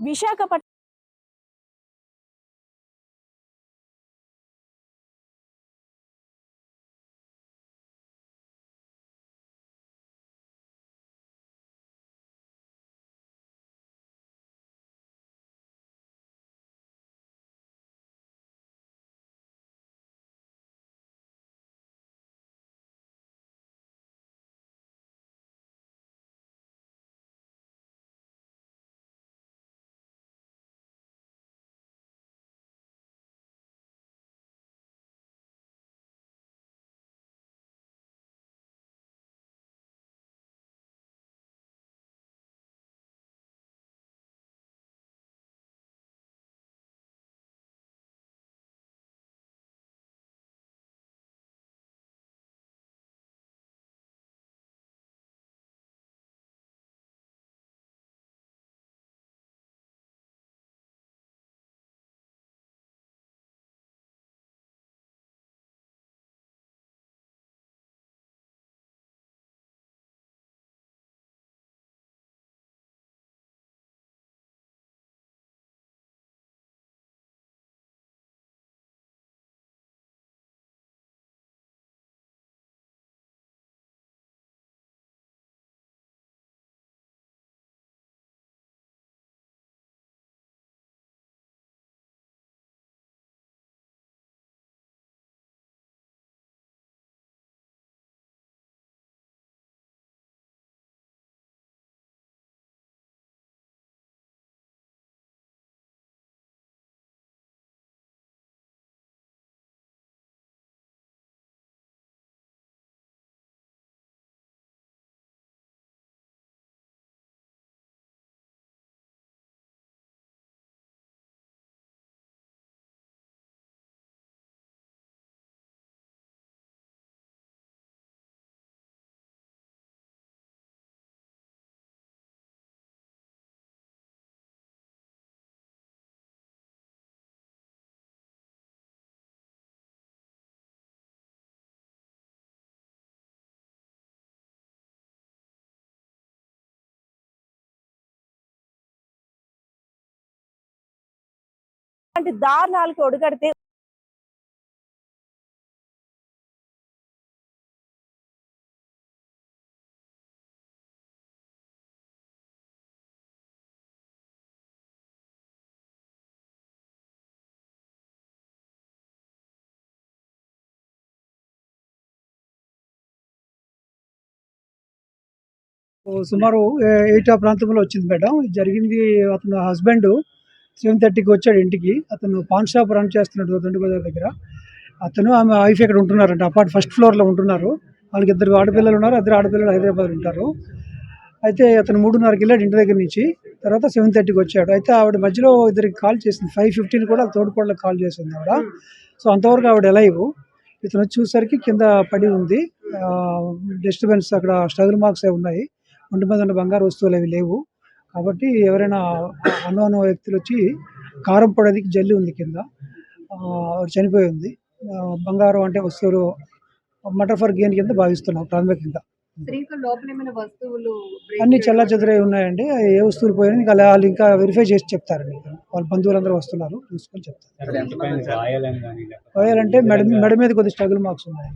విశాఖపట్నం దారుణాలకు ఒడిగడితే సుమారు 8 ఆ ప్రాంతంలో వచ్చింది మేడం. జరిగింది అతను హస్బెండ్ 7:30కి వచ్చాడు ఇంటికి. అతను పాన్ షాప్ రన్ చేస్తున్నాడు దొండి బజార్ దగ్గర. అతను ఆమె వైఫ్ ఇక్కడ ఉంటున్నారంట. ఫస్ట్ ఫ్లోర్‌లో ఉంటున్నారు. వాళ్ళకి 2 ఆడపిల్లలు ఉన్నారు. 2 ఆడపిల్లలు హైదరాబాద్‌లో ఉంటారు. అయితే అతను 3:30కి వెళ్ళాడు ఇంటి దగ్గర నుంచి. తర్వాత 7:30కి వచ్చాడు. అయితే ఆవిడ మధ్యలో ఇద్దరికి కాల్ చేసింది. 5:15 కూడా తోడికోడళ్ళకి కాల్ చేసింది ఆవిడ. సో అంతవరకు ఆవిడ ఎలైవ్. ఇతను వచ్చి చూసేసరికి కింద పడి ఉంది. డిస్టర్బెన్స్ అక్కడ స్ట్రగుల్ మార్క్స్ ఉన్నాయి. ఒంటి మీద ఉన్న బంగారు వస్తువులు అవి లేవు. కాబట్టి ఎవరైనా అన్‌నోన్ వ్యక్తులు వచ్చి కారం పొడి జల్లి ఉంది కింద. ఆవిడ చనిపోయి ఉంది. బంగారం అంటే వస్తువులు మర్డర్ ఫర్ గెయిన్ కింద భావిస్తున్నాం ప్రాథమికంగా. అన్ని చెల్లాచెదురై ఉన్నాయండి. ఏ వస్తువులు పోయినా ఇంకా వాళ్ళు ఇంకా వెరిఫై చేసి చెప్తారండి. వాళ్ళ బంధువులందరూ వస్తున్నారు, చూసుకొని చెప్తారు. గాయాలంటే మెడ మీద కొద్ది స్ట్రగుల్ మార్క్స్ ఉన్నాయి.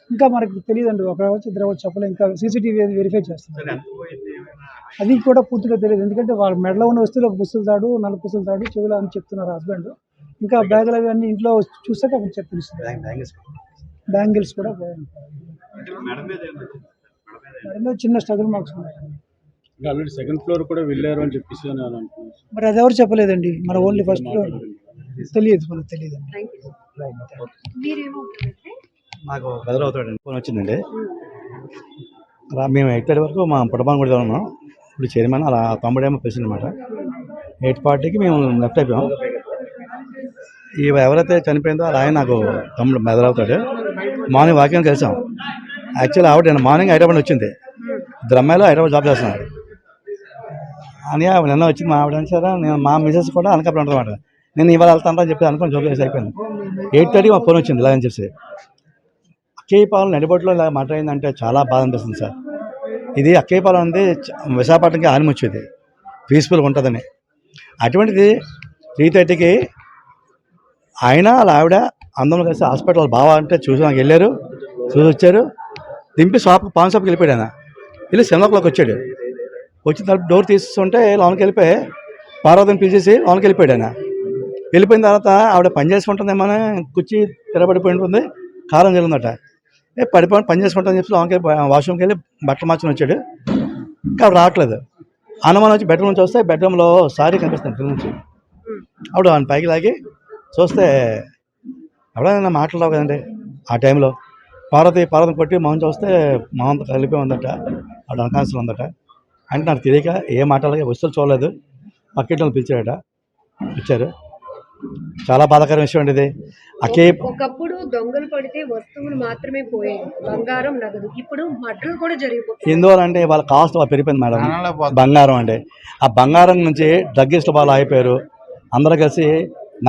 ఇంకా మనకు తెలియదండి. ఒక వచ్చి ఇద్దరు వచ్చి చెప్పలేదు. ఇంకా సీసీటీవీ వెరిఫై చేస్తున్నారు. అది కూడా పూర్తిగా తెలియదు. ఎందుకంటే వాళ్ళ మెడలో ఉన్న వస్తువులు ఒక పుస్తులు తాడు, నల్ల పుస్తులు తాడు, చెవులు అని చెప్తున్నారు హస్బెండ్. ఇంకా బ్యాగులు అవి అన్ని ఇంట్లో చూసాక అప్పుడు తెలుస్తుంది. బ్యాంగిల్స్ కూడా పోయాయి. మెడ మీద చిన్న స్ట్రగుల్ మార్క్స్ ఉన్నాయి. సెకండ్ ఫ్లోర్ కూడా వెళ్ళారు అని చెప్పేసి మరి అది ఎవరు చెప్పలేదండి. మన ఓన్లీ ఫస్ట్ ఫ్లోర్ తెలియదు, మనకు తెలియదు. నాకు బెదర్ అవుతాడండి. ఫోన్ వచ్చిందండి. మేము 8:30 వరకు మా పుట్టబాన్ కూడా ఉన్నాం. ఇప్పుడు చైర్మన్ అలా తమ్ముడేమో ప్రెసిడెంట్ అనమాట. 8:40కి మేము లెఫ్ట్ అయిపోయాం. ఎవరైతే చనిపోయిందో అలా ఆయన నాకు తమ్ముడు బెదర్ అవుతాడు. మార్నింగ్ వాకింగ్ కలిసాం. యాక్చువల్లీ ఆవిడ మార్నింగ్ హైదరాబాద్ వచ్చింది. ఇద్దరు అమ్మాయిలు హైదరాబాద్ జాబ్ చేస్తున్నారు అని ఆవిడ నిన్న వచ్చింది. మా ఆవిడ సరే నేను మా మిసెస్ కూడా అనకాపల్లి ఉంటుంది అనమాట. నేను ఇవాళ వెళ్తాను అని చెప్పి అనుకుని జాబ్ చేసి అయిపోయింది. 8:30కి మా ఫోన్ వచ్చింది ఇలా అని చెప్పి. అక్కయ్యపాలెం నడిబొట్టులో ఇలా మాట అయిందంటే చాలా బాధ అనిపిస్తుంది సార్. ఇది అక్కయ్యపాలెం అనేది విశాఖపట్నంకి ఆనిముచ్చేది. పీస్ఫుల్గా ఉంటుందని. అటువంటిది 3:30కి ఆయన వాళ్ళ ఆవిడ అందరం కలిసి హాస్పిటల్ బావ అంటే చూసాక వెళ్ళారు, చూసి వచ్చారు. దింపి పాన్ షాప్కి వెళ్ళిపోయాడు. ఆయన వెళ్ళి 7 o'clock వచ్చాడు. వచ్చిన తర్వాత డోర్ తీస్తుంటే లోనికి వెళ్ళిపోయి పార్వతిని పిలిచేసి లోనికి వెళ్ళిపోయాడు. ఆయన వెళ్ళిపోయిన తర్వాత ఆవిడ పని చేసుకుంటుందేమో కుర్చీ తిరబడిపోయి ఉంటుంది, కారం జరిగిందట. పడిపోయి పని చేసుకుంటామని చెప్పి లోనికి వాష్రూమ్కి వెళ్ళి బట్టలు మార్చుని వచ్చాడు. ఇంకా ఆవిడ రావట్లేదు. అనుమానం వచ్చి బెడ్రూమ్ నుంచి వస్తే బెడ్రూమ్లో సారీ కనిపిస్తుంది కింద నుంచి. ఆవిడ ఆయన పైకి లాగి చూస్తే ఎవడైనా మాట్లాడవు కదండి. ఆ టైంలో పార్వతిని కొట్టి మొహం చూస్తే మొహంతో కలిపి ఉందట, ఆవిడ అన్కాన్షియస్ ఉందట. అంటే నాకు తెలియక ఏ మాట్లాడగా వస్తువులు చూడలేదు, పక్కింట్లో పిలిచాడట, వచ్చారు. చాలా బాధాకరమైన విషయం అండి ఇది. ఒకప్పుడు దొంగలు పడితే వస్తువులు మాత్రమే పోయాయి, బంగారం నగదు. ఇప్పుడు మర్డర్లు కూడా జరిగిపోతాయి. ఎందువల్లంటే వాళ్ళ కాస్ట్ పెరిగిపోయింది మేడం. బంగారం అంటే ఆ బంగారం నుంచి డ్రగ్గిస్టులు వాళ్ళు అయిపోయారు. అందరూ కలిసి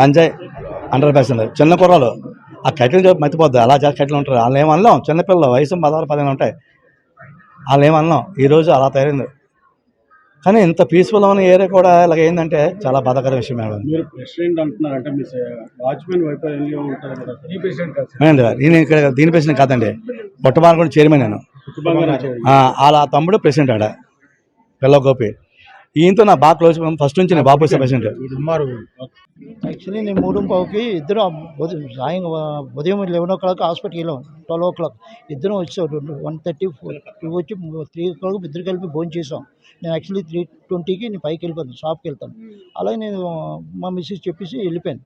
నంజాయ్ 100%. చిన్న కుర్రాలు ఆ కట్టెలు చెప్పి మర్చిపోద్ది, అలా చేసి కట్టెలు ఉంటారు. వాళ్ళు ఏమనలేం, చిన్నపిల్లలు వయసు 16-15 ఉంటాయి. వాళ్ళు ఏమనలేం. ఈరోజు అలా తయారైంది. కానీ ఇంత పీస్ఫుల్ ఉన్న ఏరియా కూడా ఇలాగ ఏంటంటే చాలా బాధాకర విషయం మేడం. మీరు ప్రెసిడెంట్ అంటున్నారంటే మీ వాచ్మెన్ వైఫల్యం ఉంటుంది కదా. ఈ ప్రెసిడెంట్ కాదు నేను ఇక్కడ దీని ప్రెసిడెంట్ కాదండి, పొట్టబాల కూడా చైర్మన్ నేను. వాళ్ళ తమ్ముడు ప్రెసిడెంట్ ఆడ పిల్ల గోపి. ఈయనతో నా బాగా క్లోజ్, ఫస్ట్ నుంచి నేను బాబు ప్రెసిడెంట్. యాక్చువల్లీ నేను 3:15కి ఇద్దరు ఉదయం 11 o'clock హాస్పిటల్కి వెళ్ళాం. 12 o'clock ఇద్దరం వచ్చాం. 1:30 వచ్చి 3 o'clock ఇద్దరు కలిపి భోజనం చేసాం. నేను యాక్చువల్లీ 3:20కి నేను పైకి వెళ్ళిపోతాను, షాప్కి వెళ్తాను. అలాగే నేను మా మిస్సెస్ చెప్పేసి వెళ్ళిపోయిన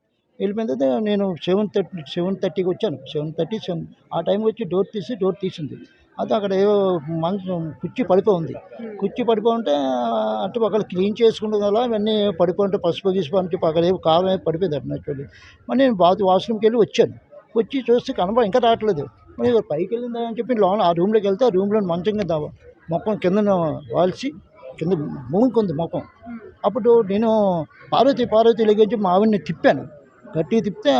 తర్వాత నేను 7:30కి వచ్చాను. 7:30 ఆ టైంకి వచ్చి డోర్ తీసింది. అయితే అక్కడ ఏవో కుర్చీ పడిపోయి ఉంటే అంటే ఒకళ్ళు క్లీన్ చేసుకుంటుంది కదా, ఇవన్నీ పడిపోయి ఉంటే పసుపు అని చెప్పి అక్కడ ఏవో కారం పడిపోయింది అట్లా యాక్చువల్లీ. మరి నేను వాష్రూమ్కి వెళ్ళి వచ్చి చూస్తే ఇంకా రావట్లేదు. మరి పైకి వెళ్ళిందా అని చెప్పి లోన ఆ రూమ్లోకి వెళ్తే ఆ రూమ్లో మంచం కింద మొక్కం కింద వాల్చి కింద మూనుకుంది మొక్కం. అప్పుడు నేను పార్వతి లెగించి మా ఆవిడని తిప్పాను. గట్టిగా తిప్పితే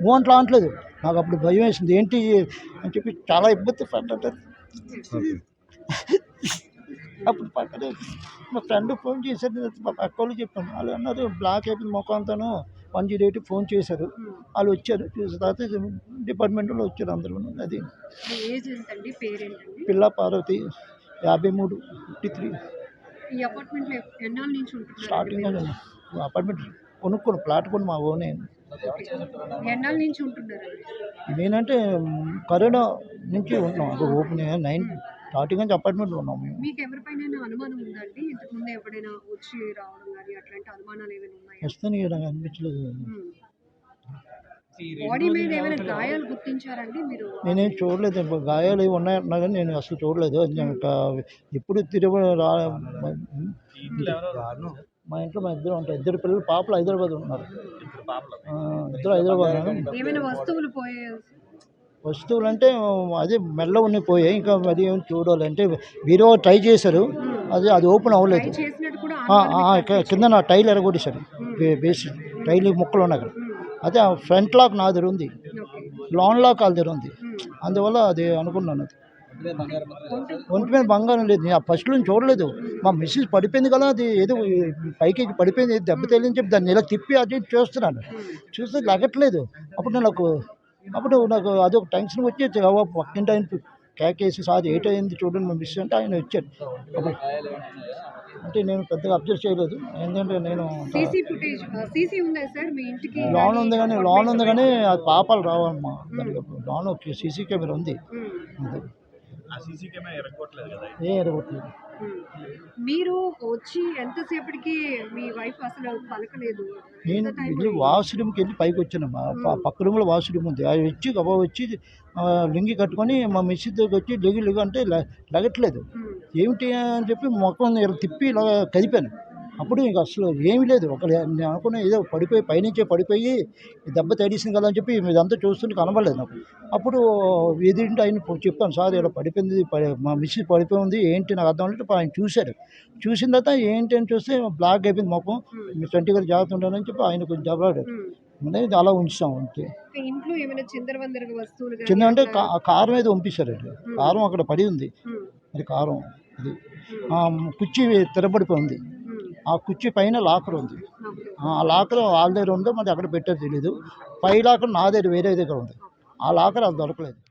మూవంట్లో అనట్లేదు. నాకు అప్పుడు భయం వేసింది, ఏంటి అని చెప్పి చాలా ఇబ్బంది పడ్డా. అప్పుడు పక్కనే మా ఫ్రెండ్ ఫోన్ చేశారు, మా పక్క వాళ్ళు చెప్పాను. వాళ్ళు అన్నారు బ్లాక్ అయిపోయింది ముఖం అంతాను. 108 ఫోన్ చేశారు. వాళ్ళు వచ్చారు, చూసిన తర్వాత డిపార్ట్మెంట్లో వచ్చారు అందరూ. అది పిల్ల పార్వతి 53, 53. స్టార్టింగ్ అపార్ట్మెంట్ కొనుక్కోను, ప్లాట్ కొని మా ఓనే. నేనంటే కరోనా నుంచి ఉంటున్నాం. అది ఓపెన్ 9 స్టార్టింగ్ నుంచి అపార్ట్మెంట్లో ఉన్నాం మేము. వస్తాను కదా, అనిపించలేదు. నేనేం చూడలేదు. గాయాలు ఏమి ఉన్నాయంటున్నా కానీ నేను అసలు చూడలేదు. ఎప్పుడు మా ఇంట్లో మా ఇద్దరు ఉంటాయి. ఇద్దరు పిల్లలు, పాపలు హైదరాబాద్ ఉన్నారు. ఇద్దరు హైదరాబాద్. వస్తువులు అంటే అదే మెల్ల ఉన్నాయి పోయాయి. ఇంకా అది ఏమి చూడాలి అంటే బీరో ట్రై చేశారు, అది ఓపెన్ అవ్వలేదు. కింద నా టైల్ ఎరగొట్టేశారు, బేస్ టైల్ ముక్కలు ఉన్నాయి అక్కడ. అదే ఫ్రంట్ లాక్ నా దగ్గర ఉంది, లాన్ లాక్ వాళ్ళ దగ్గర ఉంది. అందువల్ల అది అనుకున్నాను. అది ఒంటి మీద బంగారం లేదు. నేను ఫస్ట్ నుంచి చూడలేదు. మా మిస్సెస్ పడిపోయింది కదా, అది ఏదో పైకి పడిపోయింది, దెబ్బ తెలియని చెప్పి దాన్ని ఇలా తిప్పి అది చూస్తున్నాను. చూస్తే లగట్లేదు. అప్పుడు నాకు అదొక టెన్షన్ వచ్చి పక్కింటి ఆయన కేకేసి, సార్ ఏటైంది చూడండి మా మిస్సెస్ అంటే ఆయన వచ్చాడు. అంటే నేను పెద్దగా అబ్జర్వ్ చేయలేదు, ఎందుకంటే నేను లోన్ ఉంది కానీ అది పాపాలు రావమ్మా. లోన్ సీసీ కెమెరా ఉంది, ఎరగొట్టలేదు. మీరు వచ్చి ఎంతసేపటికి మీ వైఫ్ అసలు పలకలేదు? నేను వెళ్ళి వాష్రూమ్కి వెళ్ళి పైకి వచ్చాను. పక్క రూమ్లో వాష్రూమ్ ఉంది. అది వచ్చి గబా వచ్చి లింగి కట్టుకొని మా మిస్సెస్ దగ్గర వచ్చి లెగు అంటే లగట్లేదు. ఏమిటి అని చెప్పి మొక్కం తిప్పి ఇలా కదిపాను. అప్పుడు ఇంక అసలు ఏమీ లేదు. నేను అనుకున్నా ఏదో పైనుంచే పడిపోయి దెబ్బ తడిసింది కదా అని చెప్పి ఇదంతా చూస్తుంటే కనబడలేదు నాకు. అప్పుడు ఎదురింటి ఆయన చెప్పాను, సార్ ఇలా పడిపోయింది, మా మిస్సెస్ పడిపోయింది, ఏంటి నాకు అర్థం అంటే ఆయన చూశారు. చూసిన తర్వాత ఏంటి అని చూస్తే బ్లాక్ అయిపోయింది మొఖం. మీ 20 గారు జాగ్రత్త ఉండాలని చెప్పి ఆయన కొంచెం దెబ్బలాడారు. అలా ఉంచాం అంతే. చిన్న అంటే కారం ఏదో పంపిస్తారండి. కారం అక్కడ పడి ఉంది, అది కారం. అది కుర్చీ తిరబడిపోయింది. ఆ కుర్చీ పైన లాకర్ ఉంది. ఆ లాకర్ వాళ్ళ దగ్గర ఉందో మరి అక్కడ పెట్టారు తెలీదు. పై లాకర్ నా దగ్గర వేరే దగ్గర ఉంది. ఆ లాకర్ అది దొరకలేదు.